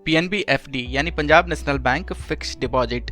PNB FD यानी Punjab national bank fixed deposit.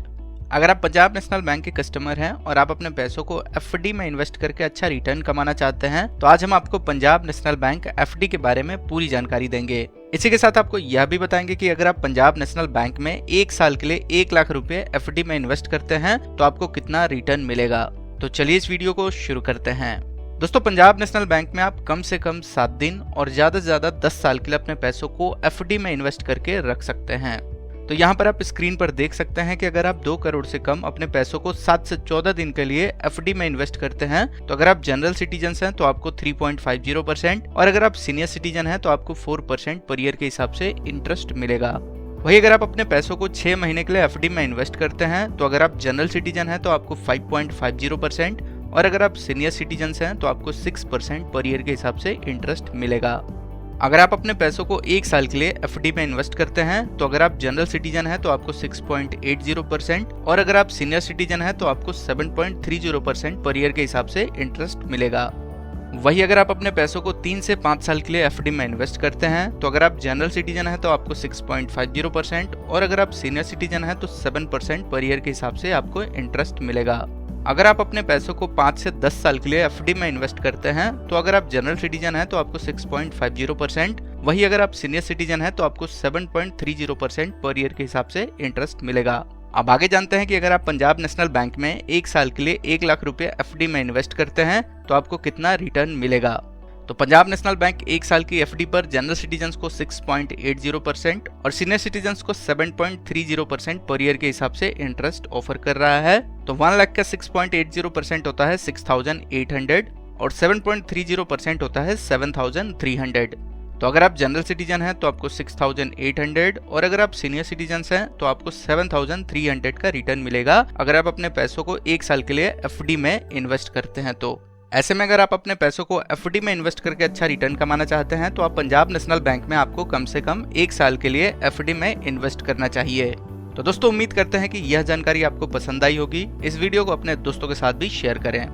अगर आप पंजाब नेशनल बैंक के कस्टमर हैं और आप अपने पैसों को एफडी में इन्वेस्ट करके अच्छा रिटर्न कमाना चाहते हैं तो आज हम आपको पंजाब नेशनल बैंक एफडी के बारे में पूरी जानकारी देंगे। इसी के साथ आपको यह भी बताएंगे कि अगर आप पंजाब नेशनल बैंक में 1 साल के लिए 1 लाख रुपए एफडी में इन्वेस्ट करते हैं तो आपको कितना रिटर्न मिलेगा। तो चलिए इस वीडियो को शुरू करते हैं। दोस्तों, पंजाब नेशनल बैंक में आप कम से कम 7 दिन और ज्यादा से ज्यादा 10 साल के लिए अपने पैसों को एफडी में इन्वेस्ट करके रख सकते हैं। तो यहाँ पर आप स्क्रीन पर देख सकते हैं कि अगर आप 2 करोड़ से कम अपने पैसों को 7 से 14 दिन के लिए एफडी में इन्वेस्ट करते हैं तो अगर आप जनरल सिटीजन हैं तो आपको 3.50% और अगर आप सीनियर सिटीजन हैं तो आपको 4% पर ईयर के हिसाब से इंटरेस्ट मिलेगा। वही अगर आप अपने पैसों को 6 महीने के लिए एफडी में इन्वेस्ट करते हैं तो अगर आप जनरल सिटीजन हैं तो आपको 5.50% और अगर आप सीनियर सिटीजन हैं तो आपको 6% पर ईयर के हिसाब से इंटरेस्ट मिलेगा। अगर आप अपने पैसों को 1 साल के लिए एफडी में इन्वेस्ट करते हैं तो अगर आप जनरल सिटीजन हैं तो आपको 6.80% और अगर आप सीनियर सिटीजन हैं तो आपको 7.30% पर ईयर के हिसाब से इंटरेस्ट मिलेगा। वही अगर आप अपने पैसों को 3 से 5 साल के लिए एफडी में इन्वेस्ट करते हैं तो अगर आप जनरल सिटीजन हैं तो आपको 6.50% और अगर आप सीनियर सिटीजन हैं तो 7% पर ईयर के हिसाब से आपको इंटरेस्ट मिलेगा। अगर आप अपने पैसों को 5 से 10 साल के लिए एफडी में इन्वेस्ट करते हैं तो अगर आप जनरल सिटीजन हैं तो आपको 6.50%, वही अगर आप सीनियर सिटीजन हैं तो आपको 7.30% पर ईयर के हिसाब से इंटरेस्ट मिलेगा। अब आगे जानते हैं कि अगर आप पंजाब नेशनल बैंक में 1 साल के लिए 1 लाख रुपए एफडी में इन्वेस्ट करते हैं तो आपको कितना रिटर्न मिलेगा। तो पंजाब नेशनल बैंक 1 साल की एफडी पर जनरल सिटीजन्स को 6.80% और सीनियर सिटीजन्स को 7.30% पर ईयर के हिसाब से इंटरेस्ट ऑफर कर रहा है। तो 1 लाख का 6.80% होता है 6,800 और 7.30% होता है 7,300। तो अगर आप जनरल सिटीजन हैं तो आपको 6,800 और अगर आप सीनियर सिटीजन हैं तो आपको 7,300 का रिटर्न मिलेगा अगर आप अपने पैसों को 1 साल के लिए एफडी में इन्वेस्ट करते हैं। तो ऐसे में अगर आप अपने पैसों को एफडी में इन्वेस्ट करके अच्छा रिटर्न कमाना चाहते हैं तो आप पंजाब नेशनल बैंक में आपको कम से कम 1 साल के लिए एफडी में इन्वेस्ट करना चाहिए। तो दोस्तों, उम्मीद करते हैं कि यह जानकारी आपको पसंद आई होगी। इस वीडियो को अपने दोस्तों के साथ भी शेयर करें।